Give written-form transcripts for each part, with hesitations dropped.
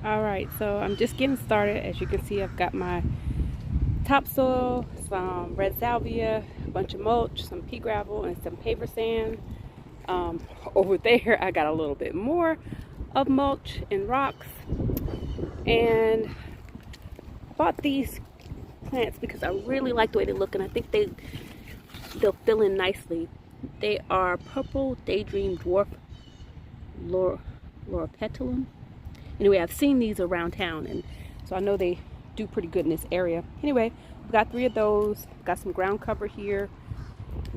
Alright, so I'm just getting started. As you can see, I've got my topsoil, some red salvia, a bunch of mulch, some pea gravel, and some paper sand. Um, Over there, I got a little bit more of mulch and rocks. And I bought these plants because I really like the way they look, and I think they'll fill in nicely. They are purple daydream dwarf lor loropetalum. Anyway, I've seen these around town, and so I know they do pretty good in this area. Anyway, we got 3 of those. Got some ground cover here,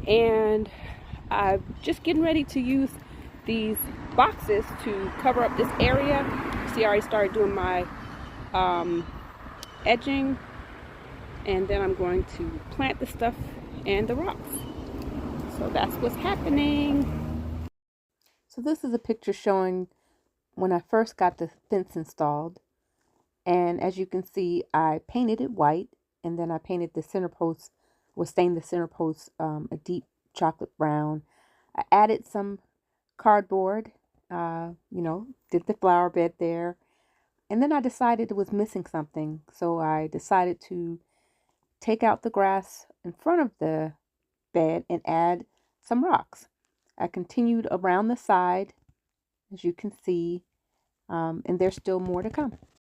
and I'm just getting ready to use these boxes to cover up this area. See, I already started doing my edging, and then I'm going to plant the stuff and the rocks. So that's what's happening. So this is a picture showing when I first got the fence installed. And as you can see, I painted it white, and then I painted the center post, or stained the center post a deep chocolate brown. I added some cardboard, did the flower bed there. And then I decided it was missing something. So I decided to take out the grass in front of the bed and add some rocks. I continued around the side, as you can see, and there's still more to come.